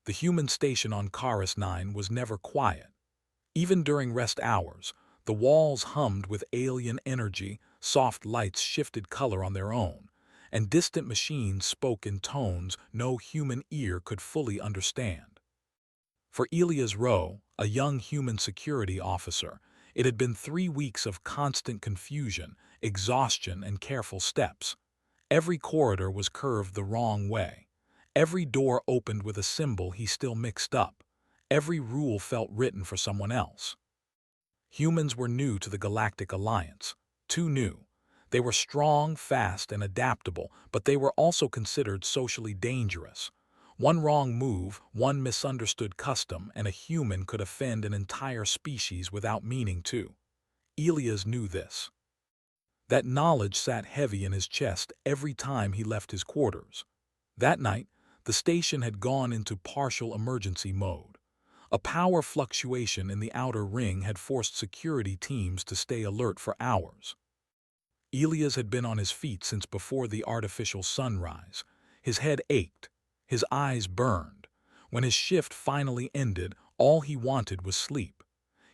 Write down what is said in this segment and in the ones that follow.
The human station on Karis 9 was never quiet. Even during rest hours, the walls hummed with alien energy, soft lights shifted color on their own, and distant machines spoke in tones no human ear could fully understand. For Elias Rowe, a young human security officer, it had been 3 weeks of constant confusion, exhaustion, and careful steps. Every corridor was curved the wrong way. Every door opened with a symbol he still mixed up. Every rule felt written for someone else. Humans were new to the Galactic Alliance. Too new. They were strong, fast, and adaptable, but they were also considered socially dangerous. One wrong move, one misunderstood custom, and a human could offend an entire species without meaning to. Elias knew this. That knowledge sat heavy in his chest every time he left his quarters. That night, the station had gone into partial emergency mode. A power fluctuation in the outer ring had forced security teams to stay alert for hours. Elias had been on his feet since before the artificial sunrise. His head ached. His eyes burned. When his shift finally ended, all he wanted was sleep.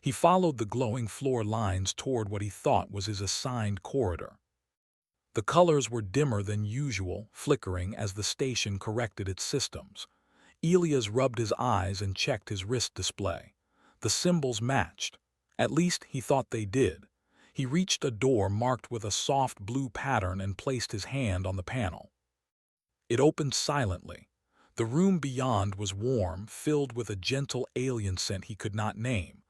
He followed the glowing floor lines toward what he thought was his assigned corridor. The colors were dimmer than usual, flickering as the station corrected its systems. Elias rubbed his eyes and checked his wrist display. The symbols matched. At least he thought they did. He reached a door marked with a soft blue pattern and placed his hand on the panel. It opened silently. The room beyond was warm, filled with a gentle alien scent he could not name.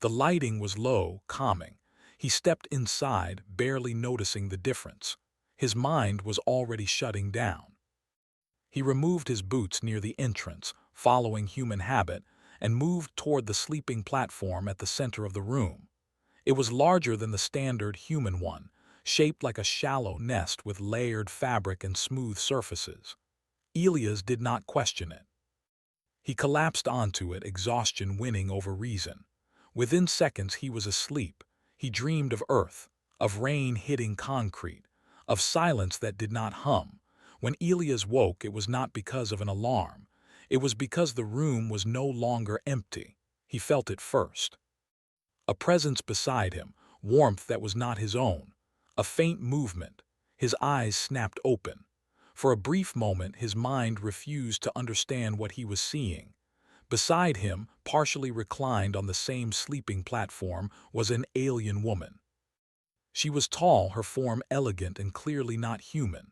The lighting was low, calming. He stepped inside, barely noticing the difference. His mind was already shutting down. He removed his boots near the entrance, following human habit, and moved toward the sleeping platform at the center of the room. It was larger than the standard human one, shaped like a shallow nest with layered fabric and smooth surfaces. Elias did not question it. He collapsed onto it, exhaustion winning over reason. Within seconds he was asleep. He dreamed of Earth, of rain hitting concrete, of silence that did not hum. When Elias woke, it was not because of an alarm. It was because the room was no longer empty. He felt it first. A presence beside him, warmth that was not his own. A faint movement. His eyes snapped open. For a brief moment, his mind refused to understand what he was seeing. Beside him, partially reclined on the same sleeping platform, was an alien woman. She was tall, her form elegant and clearly not human.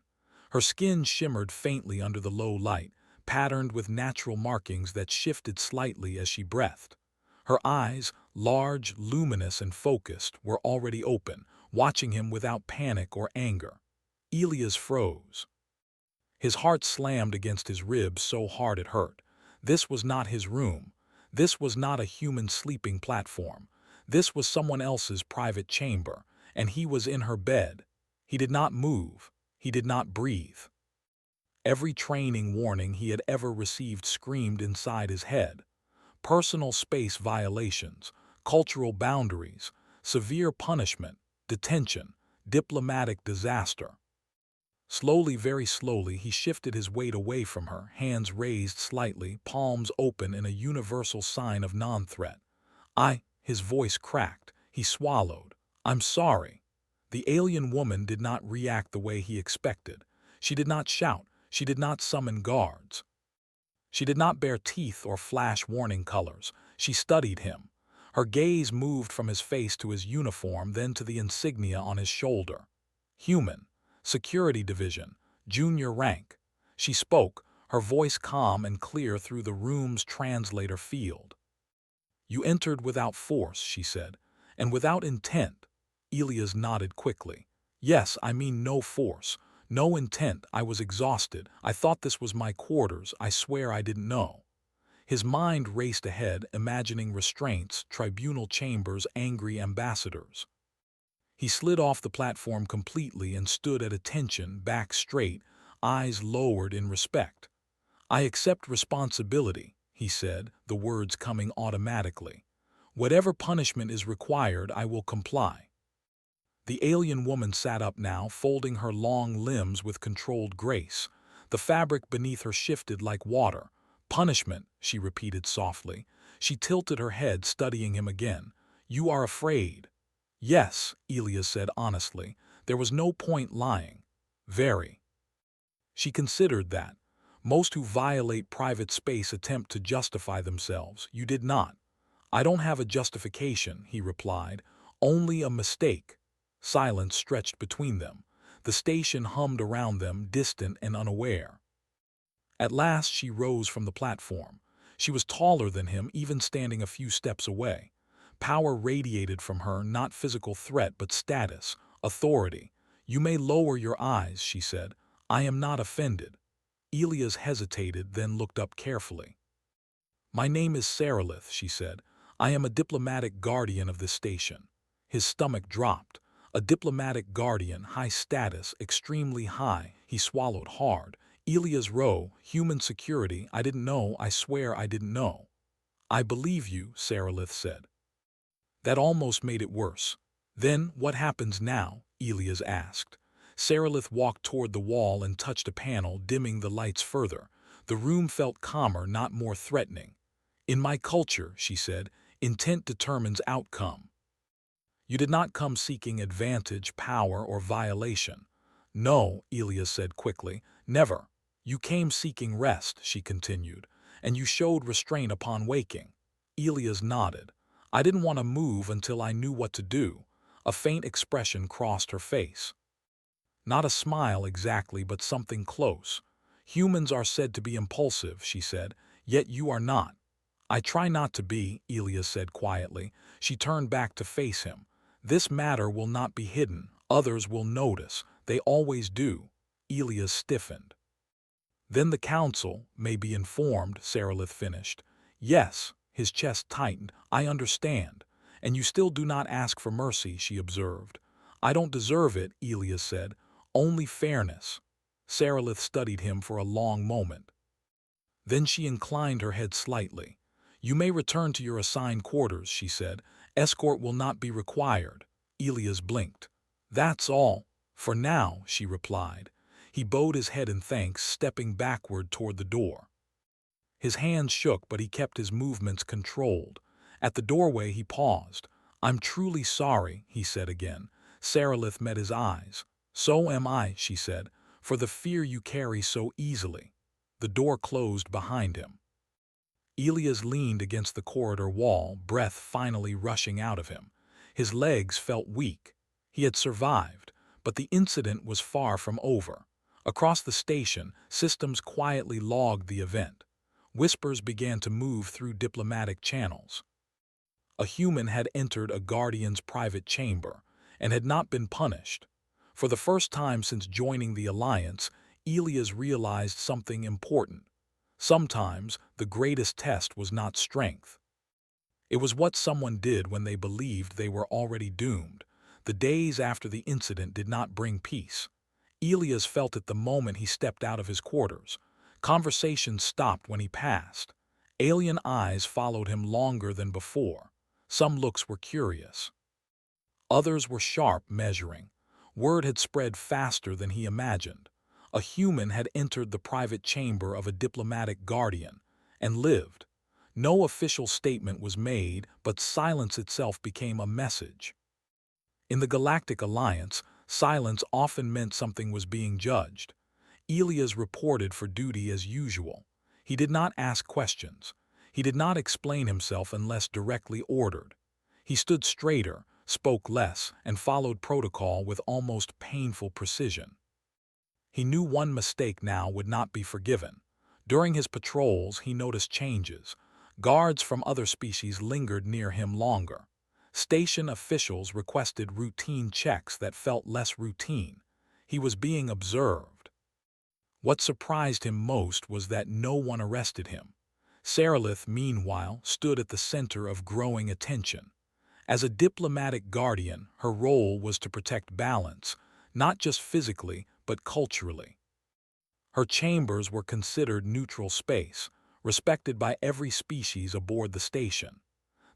Her skin shimmered faintly under the low light, patterned with natural markings that shifted slightly as she breathed. Her eyes, large, luminous, and focused, were already open, watching him without panic or anger. Elias froze. His heart slammed against his ribs so hard it hurt. This was not his room. This was not a human sleeping platform. This was someone else's private chamber, and he was in her bed. He did not move. He did not breathe. Every training warning he had ever received screamed inside his head. Personal space violations, cultural boundaries, severe punishment, detention, diplomatic disaster. Slowly, very slowly, he shifted his weight away from her, hands raised slightly, palms open in a universal sign of non-threat. His voice cracked. He swallowed. I'm sorry. The alien woman did not react the way he expected. She did not shout. She did not summon guards. She did not bare teeth or flash warning colors. She studied him. Her gaze moved from his face to his uniform, then to the insignia on his shoulder. Human. Security Division, junior rank. She spoke, her voice calm and clear through the room's translator field. You entered without force, she said, and without intent. Elias nodded quickly. Yes, I mean no force, no intent. I was exhausted. I thought this was my quarters. I swear I didn't know. His mind raced ahead, imagining restraints, tribunal chambers, angry ambassadors. He slid off the platform completely and stood at attention, back straight, eyes lowered in respect. I accept responsibility, he said, the words coming automatically. Whatever punishment is required, I will comply. The alien woman sat up now, folding her long limbs with controlled grace. The fabric beneath her shifted like water, Punishment, she repeated softly. She tilted her head, studying him again. You are afraid. Yes, Elias said honestly. There was no point lying. Very. She considered that. Most who violate private space attempt to justify themselves. You did not. I don't have a justification, he replied. Only a mistake. Silence stretched between them. The station hummed around them, distant and unaware. At last she rose from the platform. She was taller than him, even standing a few steps away. Power radiated from her, not physical threat, but status, authority. You may lower your eyes, she said. I am not offended. Elias hesitated, then looked up carefully. My name is Sarilith, she said. I am a diplomatic guardian of this station. His stomach dropped. A diplomatic guardian, high status, extremely high. He swallowed hard. Elias Rowe, human security. I didn't know, I swear I didn't know. I believe you, Sarilith said. That almost made it worse. Then, what happens now? Elias asked. Sarilith walked toward the wall and touched a panel, dimming the lights further. The room felt calmer, not more threatening. In my culture, she said, intent determines outcome. You did not come seeking advantage, power, or violation. No, Elias said quickly, never. You came seeking rest, she continued, and you showed restraint upon waking. Elias nodded. I didn't want to move until I knew what to do. A faint expression crossed her face. Not a smile exactly, but something close. Humans are said to be impulsive, she said, yet you are not. I try not to be, Elias said quietly. She turned back to face him. This matter will not be hidden. Others will notice. They always do. Elias stiffened. Then the council may be informed, Sarilith finished. Yes, his chest tightened. I understand. And you still do not ask for mercy, she observed. I don't deserve it, Elias said. Only fairness. Sarilith studied him for a long moment. Then she inclined her head slightly. You may return to your assigned quarters, she said. Escort will not be required. Elias blinked. That's all. For now, she replied. He bowed his head in thanks, stepping backward toward the door. His hands shook, but he kept his movements controlled. At the doorway he paused. I'm truly sorry, he said again. Sarilith met his eyes. So am I, she said, for the fear you carry so easily. The door closed behind him. Elias leaned against the corridor wall, breath finally rushing out of him. His legs felt weak. He had survived, but the incident was far from over. Across the station, systems quietly logged the event. Whispers began to move through diplomatic channels. A human had entered a guardian's private chamber and had not been punished. For the first time since joining the Alliance, Elias realized something important. Sometimes the greatest test was not strength. It was what someone did when they believed they were already doomed. The days after the incident did not bring peace. Elias felt it the moment he stepped out of his quarters. Conversations stopped when he passed. Alien eyes followed him longer than before. Some looks were curious. Others were sharp, measuring. Word had spread faster than he imagined. A human had entered the private chamber of a diplomatic guardian and lived. No official statement was made, but silence itself became a message. In the Galactic Alliance, silence often meant something was being judged. Elias reported for duty as usual. He did not ask questions. He did not explain himself unless directly ordered. He stood straighter, spoke less, and followed protocol with almost painful precision. He knew one mistake now would not be forgiven. During his patrols, he noticed changes. Guards from other species lingered near him longer. Station officials requested routine checks that felt less routine. He was being observed. What surprised him most was that no one arrested him. Sarilith, meanwhile, stood at the center of growing attention. As a diplomatic guardian, her role was to protect balance, not just physically, but culturally. Her chambers were considered neutral space, respected by every species aboard the station.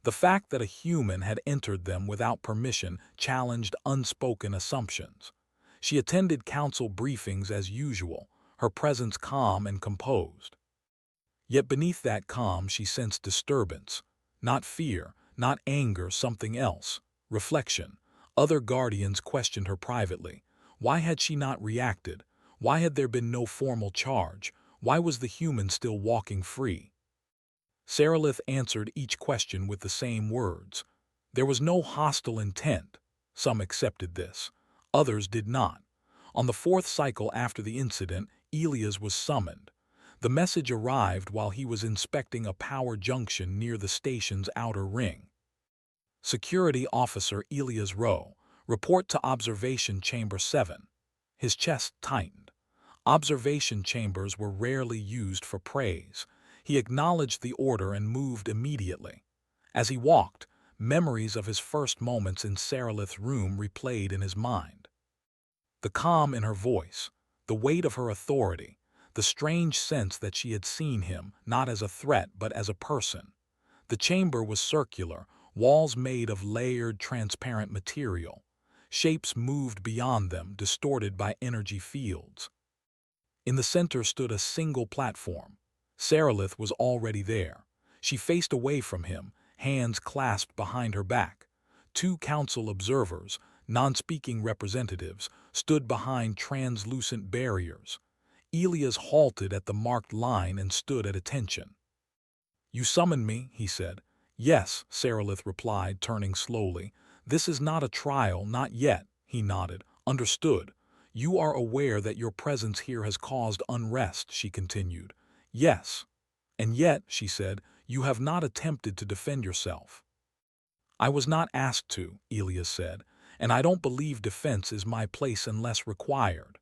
The fact that a human had entered them without permission challenged unspoken assumptions. She attended council briefings as usual, her presence calm and composed. Yet beneath that calm she sensed disturbance. Not fear, not anger, something else. Reflection. Other guardians questioned her privately. Why had she not reacted? Why had there been no formal charge? Why was the human still walking free? Sarilith answered each question with the same words. There was no hostile intent. Some accepted this. Others did not. On the fourth cycle after the incident, Elias was summoned. The message arrived while he was inspecting a power junction near the station's outer ring. Security Officer Elias Rowe, report to Observation Chamber 7. His chest tightened. Observation chambers were rarely used for praise. He acknowledged the order and moved immediately. As he walked, memories of his first moments in Sarilith's room replayed in his mind. The calm in her voice, the weight of her authority, the strange sense that she had seen him not as a threat but as a person. The chamber was circular, walls made of layered, transparent material. Shapes moved beyond them, distorted by energy fields. In the center stood a single platform. Sarilith was already there. She faced away from him, hands clasped behind her back. Two council observers, non-speaking representatives, stood behind translucent barriers. Elias halted at the marked line and stood at attention. "You summoned me," he said. "Yes," Sarilith replied, turning slowly. "This is not a trial, not yet," he nodded. "Understood. You are aware that your presence here has caused unrest," she continued. "Yes. And yet," she said, "you have not attempted to defend yourself." "I was not asked to," Elias said, "and I don't believe defense is my place unless required."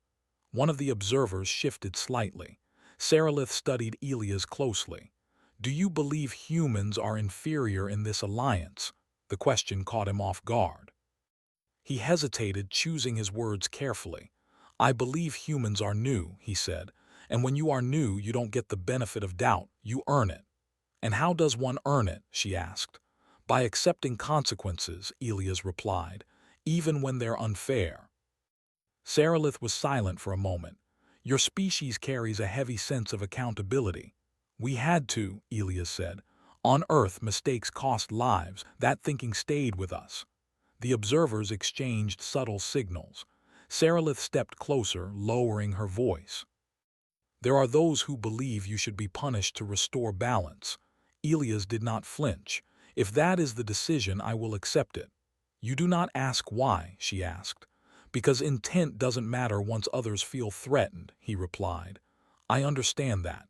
One of the observers shifted slightly. Sarilith studied Elias closely. "Do you believe humans are inferior in this alliance?" The question caught him off guard. He hesitated, choosing his words carefully. "I believe humans are new," he said, "and when you are new, you don't get the benefit of doubt, you earn it." "And how does one earn it?" she asked. "By accepting consequences," Elias replied, "even when they're unfair." Sarilith was silent for a moment. "Your species carries a heavy sense of accountability." "We had to," Elias said. "On Earth, mistakes cost lives. That thinking stayed with us." The observers exchanged subtle signals. Sarilith stepped closer, lowering her voice. "There are those who believe you should be punished to restore balance." Elias did not flinch. "If that is the decision, I will accept it." "You do not ask why," she asked. "Because intent doesn't matter once others feel threatened," he replied. "I understand that."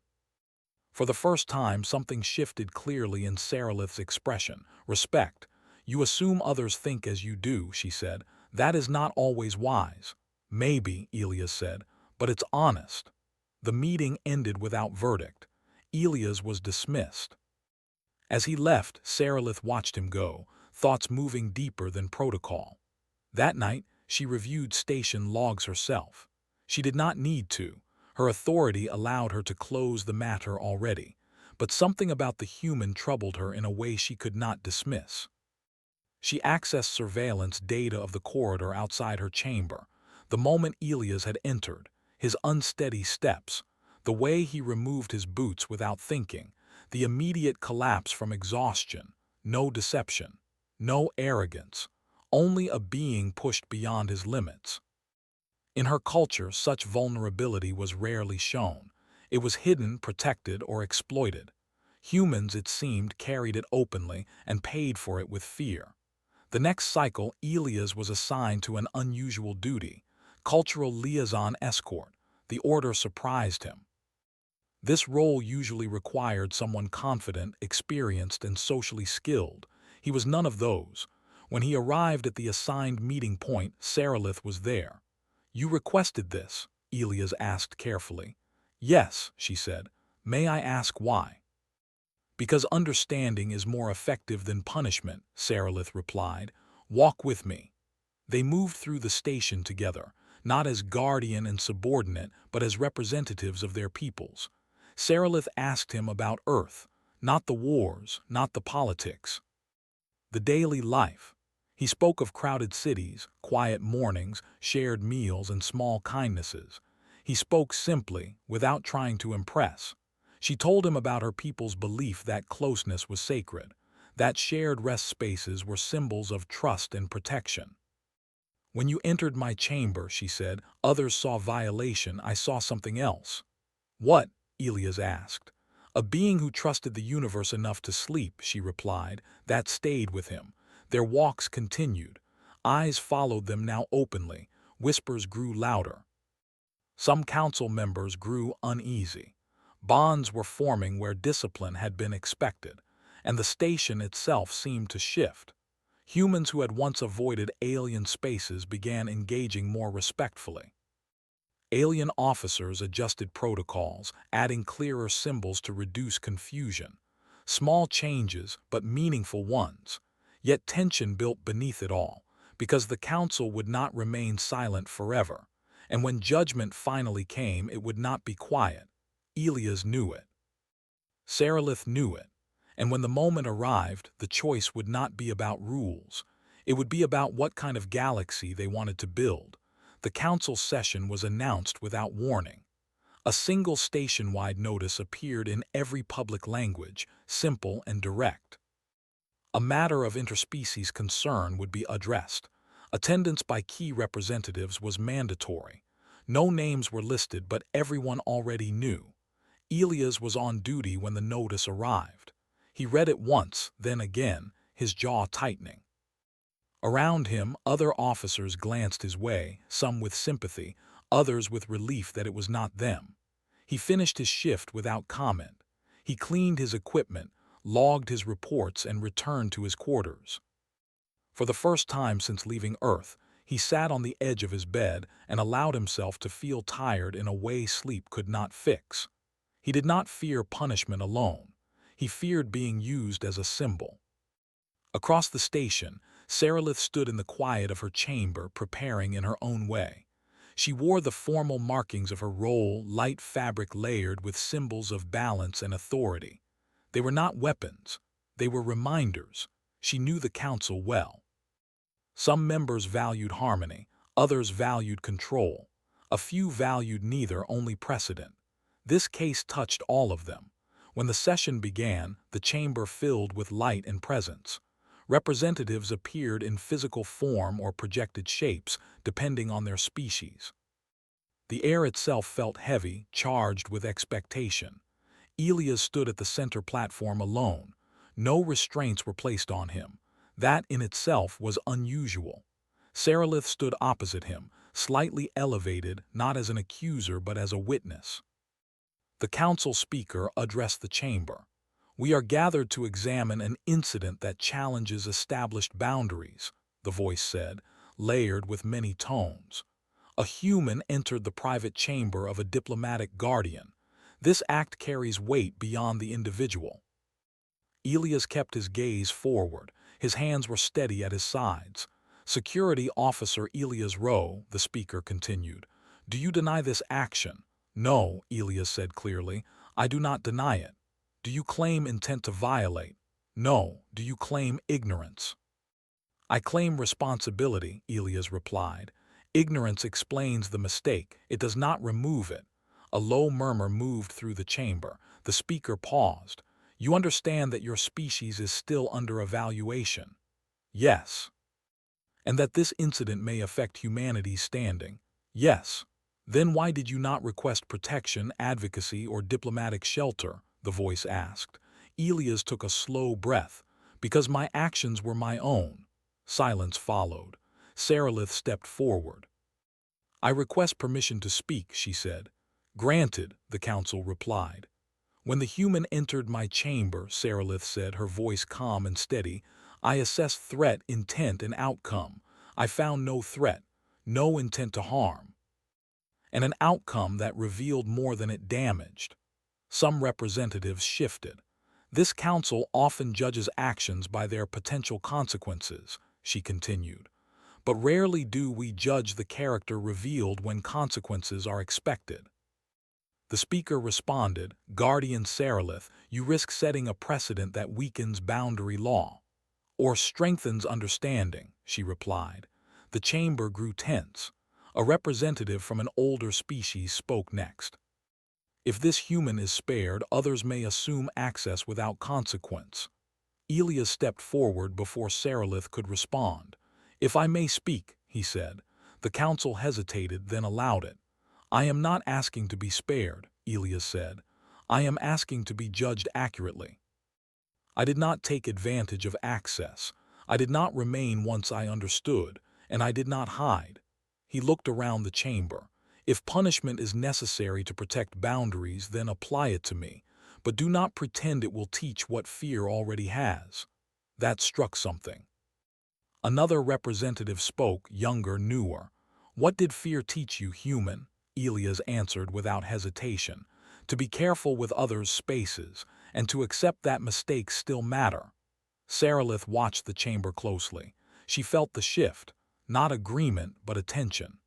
For the first time, something shifted clearly in Sarilith's expression. "Respect. You assume others think as you do," she said. "That is not always wise." "Maybe," Elias said, "but it's honest." The meeting ended without verdict. Elias was dismissed. As he left, Sarilith watched him go, thoughts moving deeper than protocol. That night, she reviewed station logs herself. She did not need to. Her authority allowed her to close the matter already. But something about the human troubled her in a way she could not dismiss. She accessed surveillance data of the corridor outside her chamber. The moment Elias had entered, his unsteady steps, the way he removed his boots without thinking, the immediate collapse from exhaustion, no deception, no arrogance, only a being pushed beyond his limits. In her culture, such vulnerability was rarely shown. It was hidden, protected, or exploited. Humans, it seemed, carried it openly and paid for it with fear. The next cycle, Elias was assigned to an unusual duty, cultural liaison escort. The order surprised him. This role usually required someone confident, experienced, and socially skilled. He was none of those. When he arrived at the assigned meeting point, Sarilith was there. "You requested this?" Elias asked carefully. "Yes," she said. "May I ask why?" "Because understanding is more effective than punishment," Sarilith replied. "Walk with me." They moved through the station together, not as guardian and subordinate, but as representatives of their peoples. Sarilith asked him about Earth, not the wars, not the politics. The daily life. He spoke of crowded cities, quiet mornings, shared meals, and small kindnesses. He spoke simply, without trying to impress. She told him about her people's belief that closeness was sacred, that shared rest spaces were symbols of trust and protection. When you entered my chamber, she said, others saw violation, I saw something else. What? Elias asked. A being who trusted the universe enough to sleep, she replied. That stayed with him. Their walks continued. Eyes followed them now openly. Whispers grew louder. Some council members grew uneasy. Bonds were forming where discipline had been expected, and the station itself seemed to shift. Humans who had once avoided alien spaces began engaging more respectfully. Alien officers adjusted protocols, adding clearer symbols to reduce confusion. Small changes, but meaningful ones. Yet tension built beneath it all, because the council would not remain silent forever, and when judgment finally came, it would not be quiet. Elias knew it. Sarilith knew it. And when the moment arrived, the choice would not be about rules. It would be about what kind of galaxy they wanted to build. The council session was announced without warning. A single station-wide notice appeared in every public language, simple and direct. A matter of interspecies concern would be addressed. Attendance by key representatives was mandatory. No names were listed, but everyone already knew. Elias was on duty when the notice arrived. He read it once, then again, his jaw tightening. Around him, other officers glanced his way, some with sympathy, others with relief that it was not them. He finished his shift without comment. He cleaned his equipment, logged his reports, and returned to his quarters. For the first time since leaving Earth, he sat on the edge of his bed and allowed himself to feel tired in a way sleep could not fix. He did not fear punishment alone. He feared being used as a symbol. Across the station, Sarilith stood in the quiet of her chamber, preparing in her own way. She wore the formal markings of her role, light fabric layered with symbols of balance and authority. They were not weapons. They were reminders. She knew the council well. Some members valued harmony, others valued control. A few valued neither, only precedent. This case touched all of them. When the session began, the chamber filled with light and presence. Representatives appeared in physical form or projected shapes, depending on their species. The air itself felt heavy, charged with expectation. Elias stood at the center platform alone. No restraints were placed on him. That in itself was unusual. Sarilith stood opposite him, slightly elevated, not as an accuser but as a witness. The council speaker addressed the chamber. We are gathered to examine an incident that challenges established boundaries, the voice said, layered with many tones. A human entered the private chamber of a diplomatic guardian. This act carries weight beyond the individual. Elias kept his gaze forward. His hands were steady at his sides. Security Officer Elias Rowe, the speaker continued, do you deny this action? No, Elias said clearly, I do not deny it. Do you claim intent to violate? No. Do you claim ignorance? I claim responsibility, Elias replied. Ignorance explains the mistake. It does not remove it. A low murmur moved through the chamber. The speaker paused. You understand that your species is still under evaluation? Yes. And that this incident may affect humanity's standing? Yes. Then why did you not request protection, advocacy, or diplomatic shelter? The voice asked. Elias took a slow breath. Because my actions were my own. Silence followed. Sarilith stepped forward. I request permission to speak, she said. Granted, the council replied. When the human entered my chamber, Sarilith said, her voice calm and steady, I assessed threat, intent, and outcome. I found no threat, no intent to harm, and an outcome that revealed more than it damaged. Some representatives shifted. This council often judges actions by their potential consequences, she continued. But rarely do we judge the character revealed when consequences are expected. The speaker responded, Guardian Sarilith, you risk setting a precedent that weakens boundary law. Or strengthens understanding, she replied. The chamber grew tense. A representative from an older species spoke next. If this human is spared, others may assume access without consequence. Elias stepped forward before Sarilith could respond. "If I may speak," he said. The council hesitated, then allowed it. "I am not asking to be spared," Elias said. "I am asking to be judged accurately. I did not take advantage of access. I did not remain once I understood, and I did not hide." He looked around the chamber. "If punishment is necessary to protect boundaries, then apply it to me, but do not pretend it will teach what fear already has." That struck something. Another representative spoke, younger, newer. "What did fear teach you, human?" Elias answered without hesitation. "To be careful with others' spaces, and to accept that mistakes still matter." Sarilith watched the chamber closely. She felt the shift, not agreement, but attention.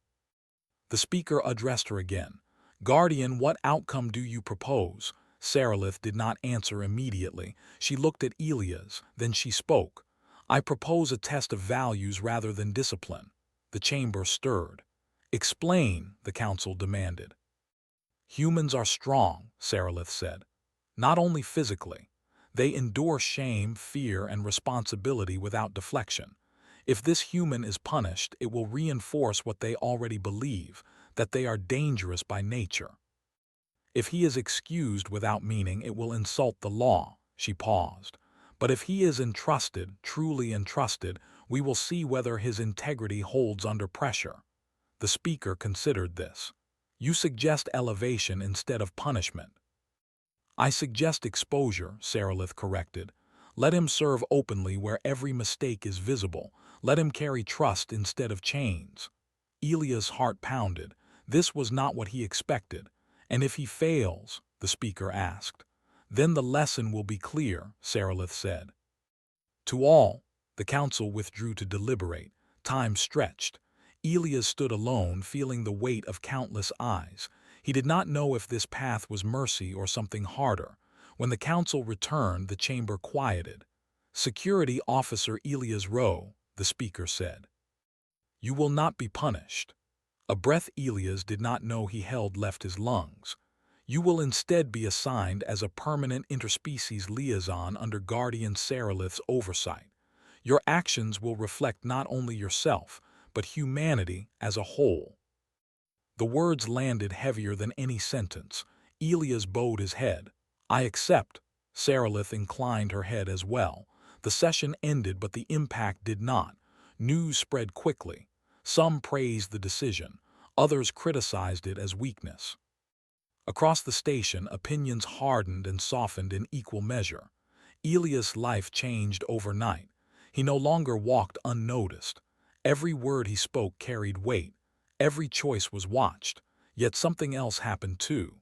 The speaker addressed her again. "Guardian, what outcome do you propose?" Sarilith did not answer immediately. She looked at Elias, then she spoke. "I propose a test of values rather than discipline." The chamber stirred. "Explain," the council demanded. "Humans are strong," Sarilith said. "Not only physically. They endure shame, fear, and responsibility without deflection. If this human is punished, it will reinforce what they already believe, that they are dangerous by nature. If he is excused without meaning, it will insult the law." She paused. "But if he is entrusted, truly entrusted, we will see whether his integrity holds under pressure." The speaker considered this. "You suggest elevation instead of punishment." "I suggest exposure," Sarilith corrected. "Let him serve openly where every mistake is visible. Let him carry trust instead of chains." Elias' heart pounded. This was not what he expected. "And if he fails?" the speaker asked. "Then the lesson will be clear," Sarilith said. To all, the council withdrew to deliberate. Time stretched. Elias stood alone, feeling the weight of countless eyes. He did not know if this path was mercy or something harder. When the council returned, the chamber quieted. "Security Officer Elias Rowe," the speaker said. "You will not be punished." A breath Elias did not know he held left his lungs. "You will instead be assigned as a permanent interspecies liaison under Guardian Sarilith's oversight. Your actions will reflect not only yourself, but humanity as a whole." The words landed heavier than any sentence. Elias bowed his head. "I accept." Sarilith inclined her head as well. The session ended, but the impact did not. News spread quickly. Some praised the decision. Others criticized it as weakness. Across the station, opinions hardened and softened in equal measure. Elias' life changed overnight. He no longer walked unnoticed. Every word he spoke carried weight. Every choice was watched. Yet something else happened too.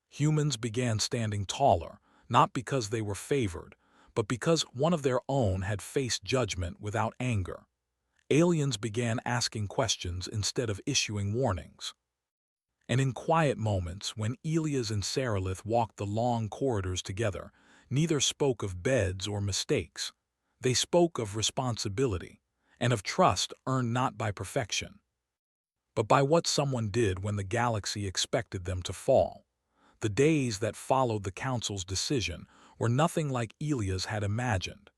Humans began standing taller, not because they were favored, but because one of their own had faced judgment without anger. Aliens began asking questions instead of issuing warnings. And in quiet moments, when Elias and Sarilith walked the long corridors together, neither spoke of beds or mistakes. They spoke of responsibility, and of trust earned not by perfection, but by what someone did when the galaxy expected them to fall. The days that followed the Council's decision were nothing like Elias had imagined.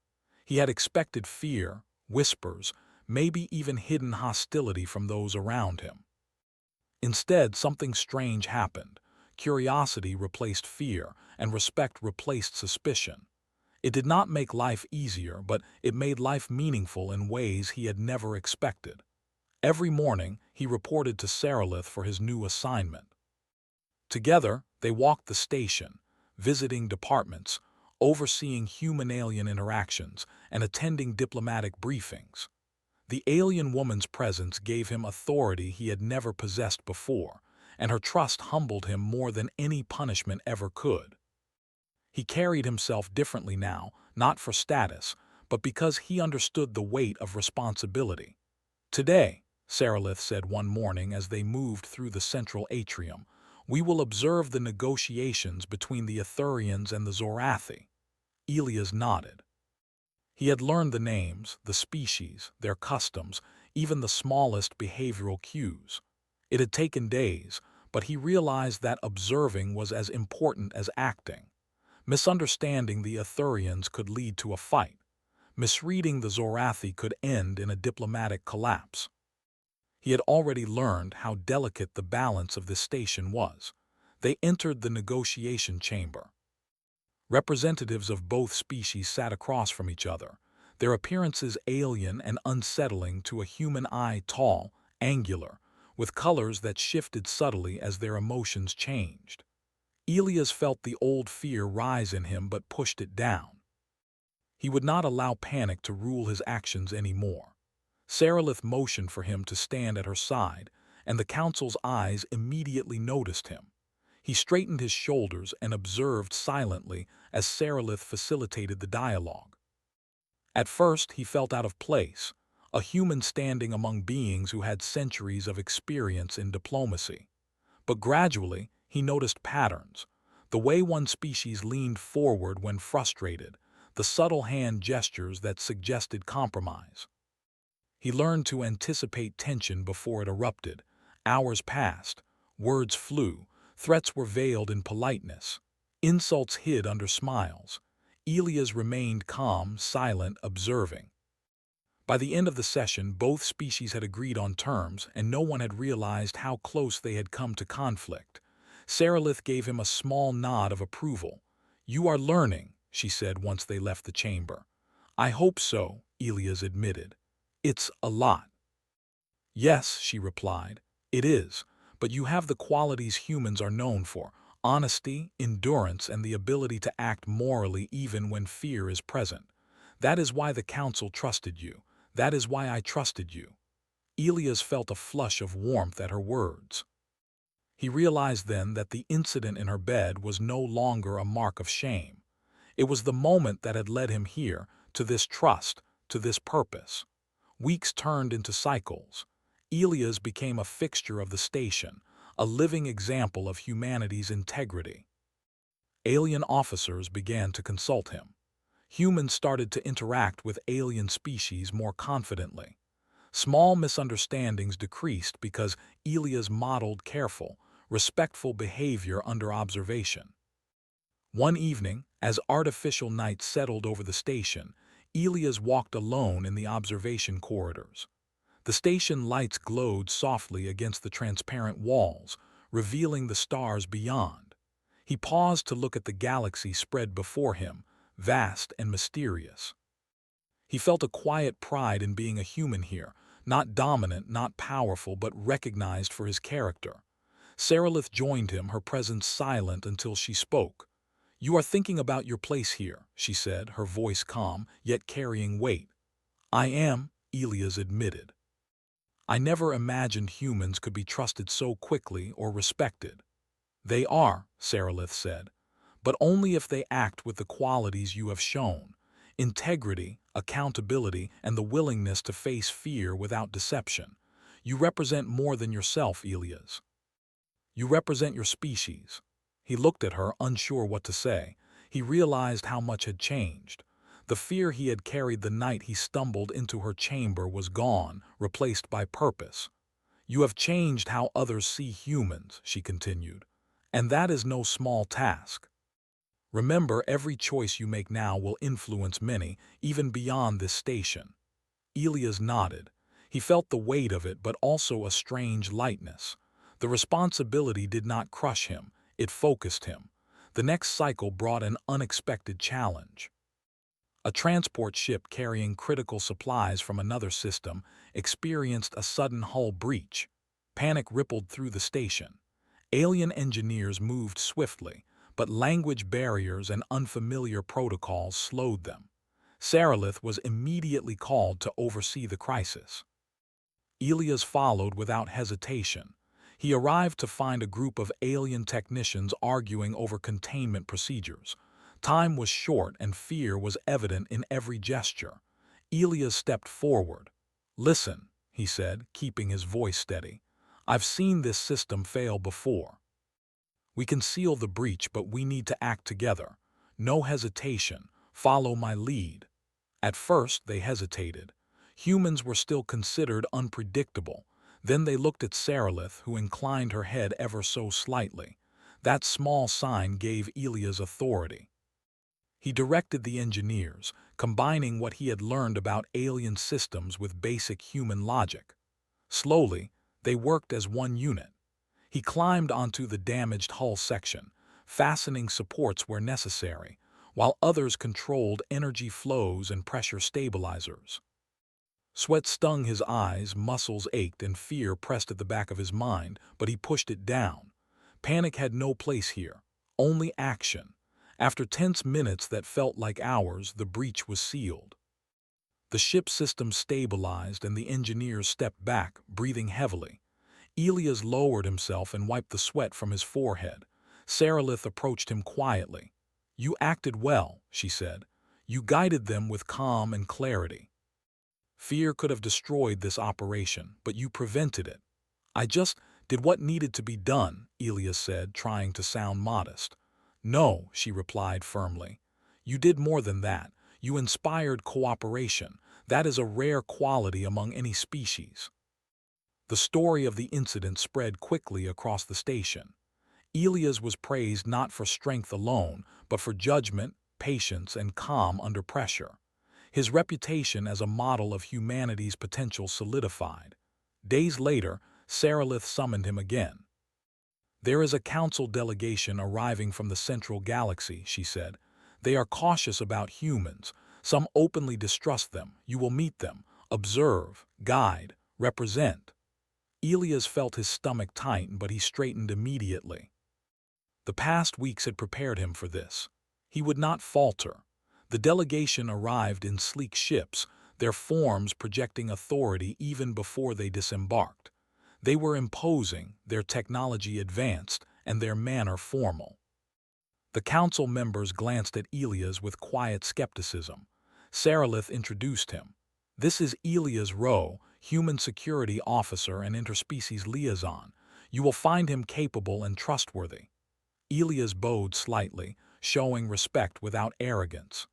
He had expected fear, whispers, maybe even hidden hostility from those around him. Instead, something strange happened. Curiosity replaced fear, and respect replaced suspicion. It did not make life easier, but it made life meaningful in ways he had never expected. Every morning, he reported to Sarilith for his new assignment. Together, they walked the station, visiting departments, overseeing human-alien interactions, and attending diplomatic briefings. The alien woman's presence gave him authority he had never possessed before, and her trust humbled him more than any punishment ever could. He carried himself differently now, not for status, but because he understood the weight of responsibility. "Today," Sarilith said one morning as they moved through the central atrium, "we will observe the negotiations between the Ithurians and the Zorathi." Elias nodded. He had learned the names, the species, their customs, even the smallest behavioral cues. It had taken days, but he realized that observing was as important as acting. Misunderstanding the Ithurians could lead to a fight. Misreading the Zorathi could end in a diplomatic collapse. He had already learned how delicate the balance of this station was. They entered the negotiation chamber. Representatives of both species sat across from each other, their appearances alien and unsettling to a human eye, tall, angular, with colors that shifted subtly as their emotions changed. Elias felt the old fear rise in him but pushed it down. He would not allow panic to rule his actions anymore. Sarilith motioned for him to stand at her side, and the council's eyes immediately noticed him. He straightened his shoulders and observed silently as Sarilith facilitated the dialogue. At first, he felt out of place, a human standing among beings who had centuries of experience in diplomacy. But gradually, he noticed patterns, the way one species leaned forward when frustrated, the subtle hand gestures that suggested compromise. He learned to anticipate tension before it erupted. Hours passed, words flew, threats were veiled in politeness, insults hid under smiles. Elias remained calm, silent, observing. By the end of the session, both species had agreed on terms, and no one had realized how close they had come to conflict. Sarilith gave him a small nod of approval. "You are learning," she said once they left the chamber. "I hope so," Elias admitted. "It's a lot." "Yes," she replied, "it is, but you have the qualities humans are known for: honesty, endurance, and the ability to act morally even when fear is present. That is why the council trusted you. That is why I trusted you." Elias felt a flush of warmth at her words. He realized then that the incident in her bed was no longer a mark of shame. It was the moment that had led him here, to this trust, to this purpose. Weeks turned into cycles. Elias became a fixture of the station, a living example of humanity's integrity. Alien officers began to consult him. Humans started to interact with alien species more confidently. Small misunderstandings decreased because Elias modeled careful, respectful behavior under observation. One evening, as artificial night settled over the station, Elias walked alone in the observation corridors. The station lights glowed softly against the transparent walls, revealing the stars beyond. He paused to look at the galaxy spread before him, vast and mysterious. He felt a quiet pride in being a human here, not dominant, not powerful, but recognized for his character. Sarilith joined him, her presence silent until she spoke. "You are thinking about your place here," she said, her voice calm, yet carrying weight. "I am," Elias admitted. "I never imagined humans could be trusted so quickly or respected." "They are," Sarilith said, "but only if they act with the qualities you have shown: integrity, accountability, and the willingness to face fear without deception. You represent more than yourself, Elias. You represent your species." He looked at her, unsure what to say. He realized how much had changed. The fear he had carried the night he stumbled into her chamber was gone, replaced by purpose. "You have changed how others see humans," she continued. "And that is no small task. Remember, every choice you make now will influence many, even beyond this station." Elias nodded. He felt the weight of it, but also a strange lightness. The responsibility did not crush him, it focused him. The next cycle brought an unexpected challenge. A transport ship carrying critical supplies from another system experienced a sudden hull breach. Panic rippled through the station. Alien engineers moved swiftly, but language barriers and unfamiliar protocols slowed them. Sarilith was immediately called to oversee the crisis. Elias followed without hesitation. He arrived to find a group of alien technicians arguing over containment procedures. Time was short and fear was evident in every gesture. Elias stepped forward. "Listen," he said, keeping his voice steady. "I've seen this system fail before. We can seal the breach, but we need to act together. No hesitation. Follow my lead." At first, they hesitated. Humans were still considered unpredictable. Then they looked at Sarilith, who inclined her head ever so slightly. That small sign gave Elias authority. He directed the engineers, combining what he had learned about alien systems with basic human logic. Slowly, they worked as one unit. He climbed onto the damaged hull section, fastening supports where necessary, while others controlled energy flows and pressure stabilizers. Sweat stung his eyes, muscles ached, and fear pressed at the back of his mind, but he pushed it down. Panic had no place here, only action. After tense minutes that felt like hours, the breach was sealed. The ship system stabilized and the engineers stepped back, breathing heavily. Elias lowered himself and wiped the sweat from his forehead. Sarilith approached him quietly. "You acted well," she said. "You guided them with calm and clarity. Fear could have destroyed this operation, but you prevented it." "I just did what needed to be done," Elias said, trying to sound modest. "No," she replied firmly. "You did more than that. You inspired cooperation. That is a rare quality among any species." The story of the incident spread quickly across the station. Elias was praised not for strength alone, but for judgment, patience, and calm under pressure. His reputation as a model of humanity's potential solidified. Days later, Sarilith summoned him again. "There is a council delegation arriving from the central galaxy," she said. "They are cautious about humans. Some openly distrust them. You will meet them. Observe, guide, represent." Elias felt his stomach tighten, but he straightened immediately. The past weeks had prepared him for this. He would not falter. The delegation arrived in sleek ships, their forms projecting authority even before they disembarked. They were imposing, their technology advanced, and their manner formal. The council members glanced at Elias with quiet skepticism. Sarilith introduced him. "This is Elias Rowe, Human Security Officer and Interspecies Liaison. You will find him capable and trustworthy." Elias bowed slightly, showing respect without arrogance.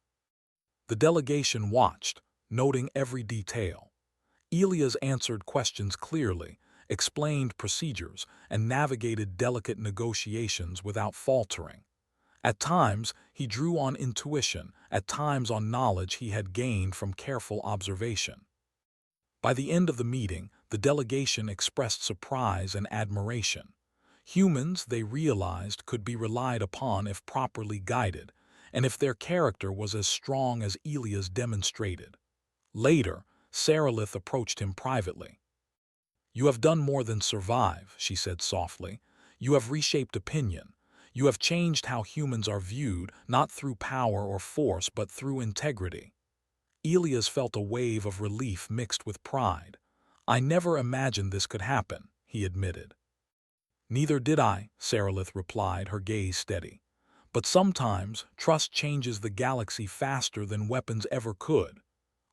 The delegation watched, noting every detail. Elias answered questions clearly, explained procedures, and navigated delicate negotiations without faltering. At times, he drew on intuition, at times on knowledge he had gained from careful observation. By the end of the meeting, the delegation expressed surprise and admiration. Humans, they realized, could be relied upon if properly guided, and if their character was as strong as Elias demonstrated. Later, Sarilith approached him privately. "You have done more than survive," she said softly. "You have reshaped opinion. You have changed how humans are viewed, not through power or force, but through integrity." Elias felt a wave of relief mixed with pride. "I never imagined this could happen," he admitted. "Neither did I," Sarilith replied, her gaze steady. "But sometimes, trust changes the galaxy faster than weapons ever could."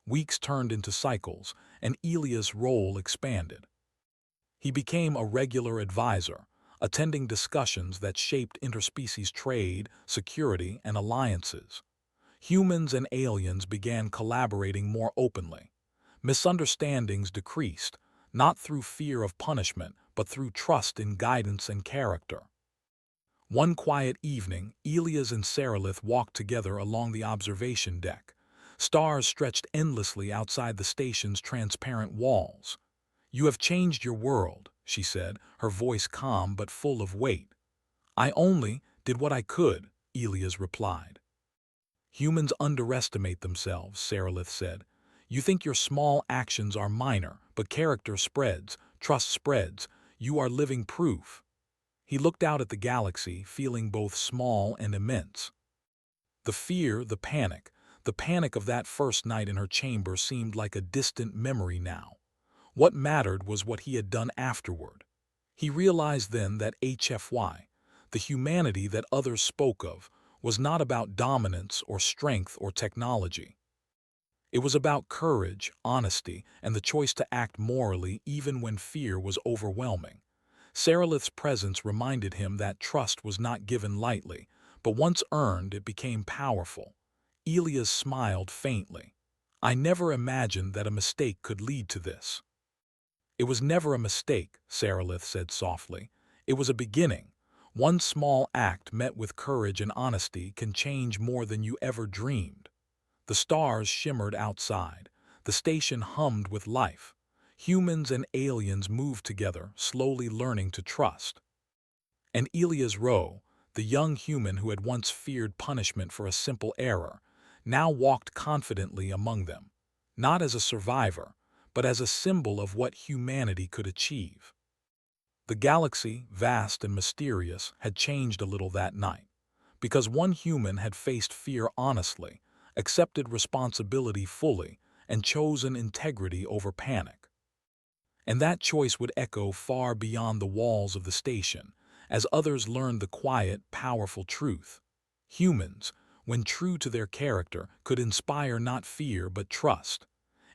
Weeks turned into cycles, and Elias' role expanded. He became a regular advisor, attending discussions that shaped interspecies trade, security, and alliances. Humans and aliens began collaborating more openly. Misunderstandings decreased, not through fear of punishment, but through trust in guidance and character. One quiet evening, Elias and Sarilith walked together along the observation deck. Stars stretched endlessly outside the station's transparent walls. "You have changed your world," she said, her voice calm but full of weight. "I only did what I could," Elias replied. "Humans underestimate themselves," Sarilith said. "You think your small actions are minor, but character spreads, trust spreads. You are living proof." He looked out at the galaxy, feeling both small and immense. The fear, the panic of that first night in her chamber seemed like a distant memory now. What mattered was what he had done afterward. He realized then that HFY, the humanity that others spoke of, was not about dominance or strength or technology. It was about courage, honesty, and the choice to act morally even when fear was overwhelming. Sarilith's presence reminded him that trust was not given lightly, but once earned, it became powerful. Elias smiled faintly. "I never imagined that a mistake could lead to this." It was never a mistake, Sarilith said softly. It was a beginning. One small act met with courage and honesty can change more than you ever dreamed. The stars shimmered outside. The station hummed with life. Humans and aliens moved together, slowly learning to trust. And Elias Rowe, the young human who had once feared punishment for a simple error, now walked confidently among them, not as a survivor, but as a symbol of what humanity could achieve. The galaxy, vast and mysterious, had changed a little that night, because one human had faced fear honestly, accepted responsibility fully, and chosen integrity over panic. And that choice would echo far beyond the walls of the station, as others learned the quiet, powerful truth. Humans, when true to their character, could inspire not fear but trust.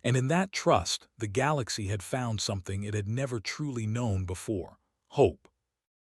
And in that trust, the galaxy had found something it had never truly known before: hope.